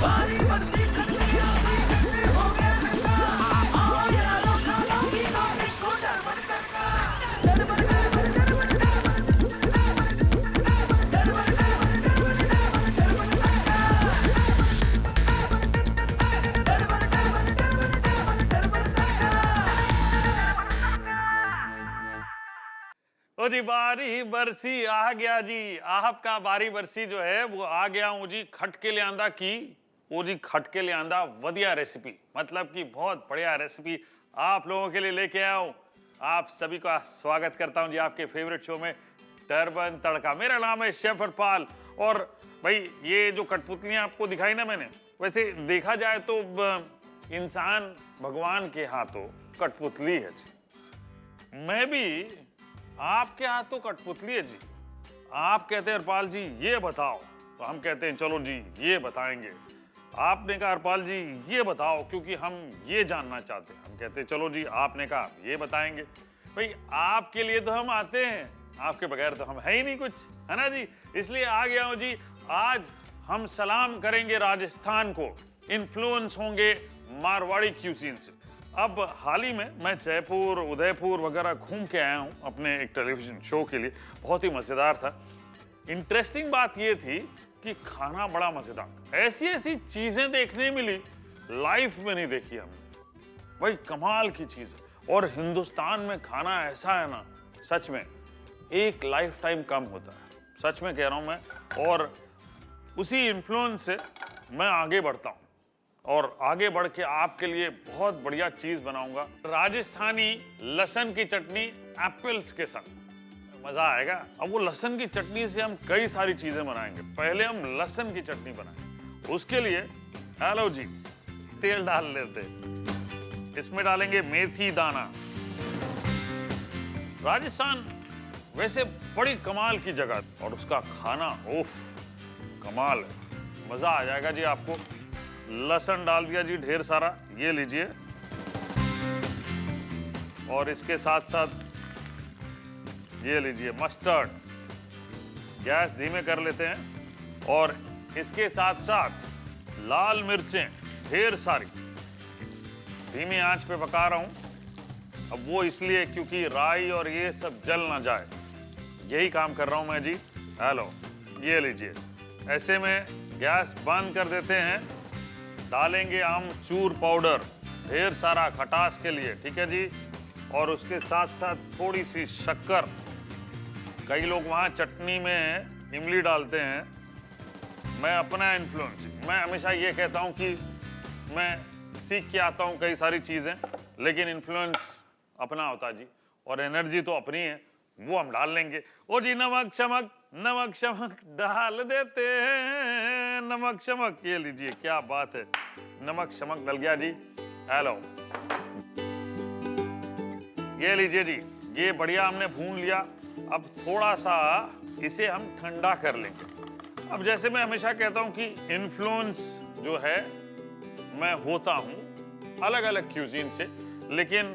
ओ जी बारी बरसी आ गया जी। आपका बारी बरसी जो है वो आ गया हूं जी। खटके लियांदा की वो जी खटके लियांदा वधिया रेसिपी, मतलब कि बहुत बढ़िया रेसिपी आप लोगों के लिए लेके आया हूं। आप सभी का स्वागत करता हूं जी आपके फेवरेट शो में टर्बन तड़का। मेरा नाम है शेफ हरपाल। और भाई ये जो कठपुतलियां आपको दिखाई ना मैंने, वैसे देखा जाए तो इंसान भगवान के हाथों कठपुतली है जी। मैं भी आपके हाथ तो कठपुतली है जी। आप कहते हैं हरपाल जी ये बताओ, तो हम कहते हैं चलो जी ये बताएंगे। आपने कहा हरपाल जी ये बताओ क्योंकि हम ये जानना चाहते हैं। हम कहते हैं चलो जी आपने कहा ये बताएंगे। भाई आपके लिए तो हम आते हैं, आपके बगैर तो हम है ही नहीं कुछ, है ना जी। इसलिए आ गया हूं जी। आज हम सलाम करेंगे राजस्थान को, इन्फ्लुएंस होंगे मारवाड़ी क्यूजीन से। अब हाल ही में मैं जयपुर उदयपुर वगैरह घूम के आया हूँ अपने एक टेलीविजन शो के लिए। बहुत ही मज़ेदार था। इंटरेस्टिंग बात ये थी कि खाना बड़ा मज़ेदार, ऐसी ऐसी चीज़ें देखने मिली लाइफ में नहीं देखी हमने। भाई कमाल की चीज़ है। और हिंदुस्तान में खाना ऐसा है ना, सच में एक लाइफ टाइम कम होता है, सच में कह रहा हूँ मैं। और उसी इन्फ्लुएंस से मैं आगे बढ़ता हूँ और आगे बढ़ के आपके लिए बहुत बढ़िया चीज बनाऊंगा। राजस्थानी लहसुन की चटनी एप्पल्स के साथ, मजा आएगा। अब वो लहसुन की चटनी से हम कई सारी चीजें बनाएंगे। पहले हम लहसुन की चटनी बनाएंगे। उसके लिए हेलो जी तेल डाल लेते हैं। इसमें डालेंगे मेथी दाना। राजस्थान वैसे बड़ी कमाल की जगह और उसका खाना उफ कमाल है, मजा आ जाएगा जी आपको। लहसुन डाल दिया जी ढेर सारा, ये लीजिए। और इसके साथ साथ ये लीजिए मस्टर्ड। गैस धीमे कर लेते हैं। और इसके साथ साथ लाल मिर्चें ढेर सारी, धीमी आंच पे पका रहा हूं। अब वो इसलिए क्योंकि राई और ये सब जल ना जाए, यही काम कर रहा हूं मैं जी। हेलो ये लीजिए। ऐसे में गैस बंद कर देते हैं। डालेंगे आमचूर पाउडर ढेर सारा खटास के लिए, ठीक है जी। और उसके साथ साथ थोड़ी सी शक्कर। कई लोग वहाँ चटनी में इमली डालते हैं। मैं अपना इन्फ्लुएंस, मैं हमेशा ये कहता हूँ कि मैं सीख के आता हूँ कई सारी चीज़ें, लेकिन इन्फ्लुएंस अपना होता जी। और एनर्जी तो अपनी है, वो हम डाल लेंगे। ओ जी नमक शमक डाल देते हैं, नमक शमक। ये लीजिए क्या बात है, नमक शमक डल गया जी। हेलो ये लीजिए जी, ये बढ़िया हमने भून लिया। अब थोड़ा सा इसे हम ठंडा कर लेंगे। अब जैसे मैं हमेशा कहता हूं कि इन्फ्लुएंस जो है मैं होता हूं अलग अलग क्यूजीन से, लेकिन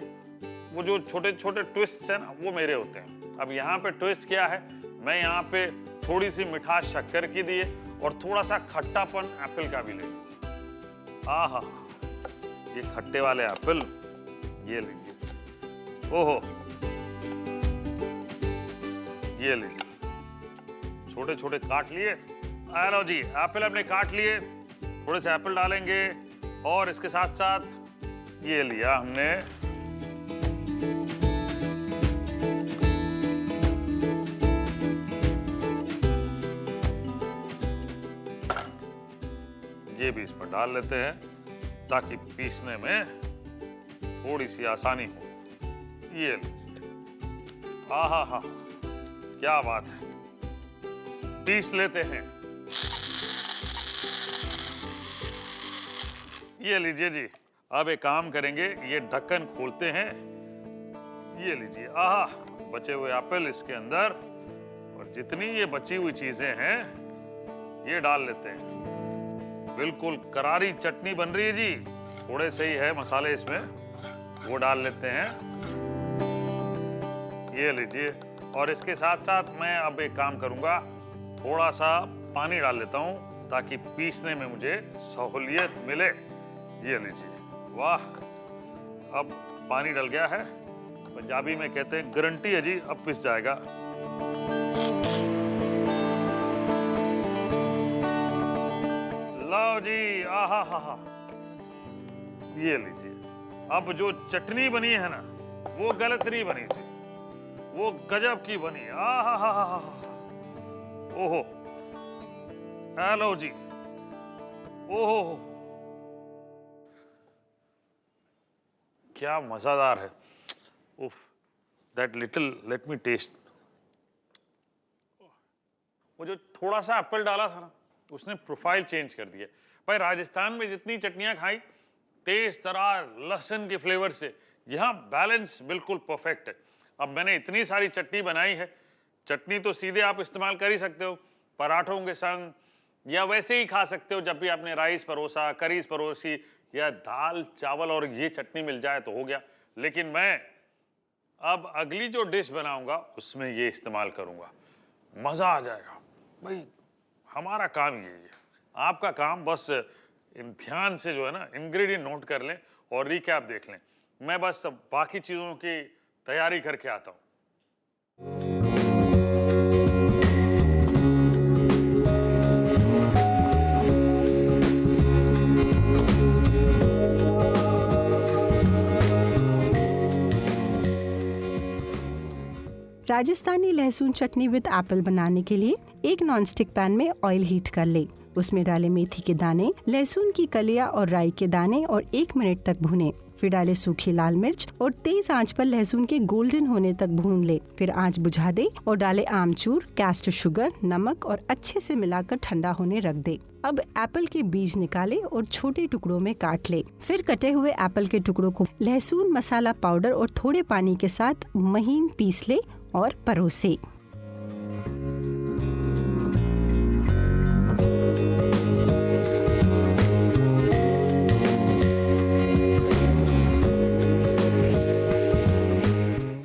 वो जो छोटे छोटे ट्विस्ट है ना वो मेरे होते हैं। अब यहाँ पे ट्विस्ट क्या है, मैं यहाँ पे थोड़ी सी मिठास शक्कर की दी है और थोड़ा सा खट्टापन एप्पल का भी ले। आहा ये खट्टे वाले एप्पल, ये लीजिए। ओहो ये लीजिए, छोटे छोटे काट लिए। लो जी एप्पल हमने काट लिए। थोड़े से एप्पल डालेंगे और इसके साथ साथ ये लिया हमने ये भी इसमें डाल लेते हैं ताकि पीसने में थोड़ी सी आसानी हो। ये आहा हा क्या बात है, पीस लेते हैं। ये लीजिए जी। अब एक काम करेंगे, ये ढक्कन खोलते हैं। ये लीजिए, आहा बचे हुए एप्पल इसके अंदर और जितनी ये बची हुई चीजें हैं ये डाल लेते हैं। बिल्कुल करारी चटनी बन रही है जी। थोड़े से ही है मसाले इसमें, वो डाल लेते हैं। ये लीजिए। और इसके साथ साथ मैं अब एक काम करूंगा, थोड़ा सा पानी डाल लेता हूँ ताकि पीसने में मुझे सहूलियत मिले। ये लीजिए, वाह। अब पानी डल गया है, पंजाबी में कहते हैं गारंटी है जी, अब पिस जाएगा। लो जी, आहा हा हा, ये लीजिए। अब जो चटनी बनी है ना, वो गलत नहीं बनी थी, वो गजब की बनी। आहा हा हा हा, ओहो, हेलो जी, ओहो, क्या मजादार है। उफ, that little, let me taste. वो जो थोड़ा सा एप्पल डाला था ना, उसने प्रोफाइल चेंज कर दिया। भाई राजस्थान में जितनी चटनियां खाई तेज तरार लहसुन के फ्लेवर से, यहाँ बैलेंस बिल्कुल परफेक्ट है। अब मैंने इतनी सारी चटनी बनाई है, चटनी तो सीधे आप इस्तेमाल कर ही सकते हो पराठों के संग, या वैसे ही खा सकते हो जब भी आपने राइस परोसा, करीज परोसी, या दाल चावल और ये चटनी मिल जाए तो हो गया। लेकिन मैं अब अगली जो डिश बनाऊंगा उसमें ये इस्तेमाल करूंगा, मजा आ जाएगा। भाई हमारा काम ये है, आपका काम बस ध्यान से जो है ना इंग्रेडिएंट नोट कर लें और रिकैप देख लें। मैं बस बाकी चीजों की तैयारी करके आता हूँ। राजस्थानी लहसुन चटनी विद एप्पल बनाने के लिए एक नॉनस्टिक पैन में ऑयल हीट कर ले। उसमें डाले मेथी के दाने, लहसुन की कलियां और राई के दाने और 1 मिनट तक भुने। फिर डाले सूखी लाल मिर्च और तेज आंच पर लहसुन के गोल्डन होने तक भून ले। फिर आंच बुझा दे और डाले आमचूर, कैस्टर शुगर, नमक और अच्छे से मिलाकर ठंडा होने रख दे। अब एप्पल के बीज निकाले और छोटे टुकड़ों में काट ले। फिर कटे हुए एप्पल के टुकड़ों को लहसुन मसाला पाउडर और थोड़े पानी के साथ महीन पीस ले और परोसे।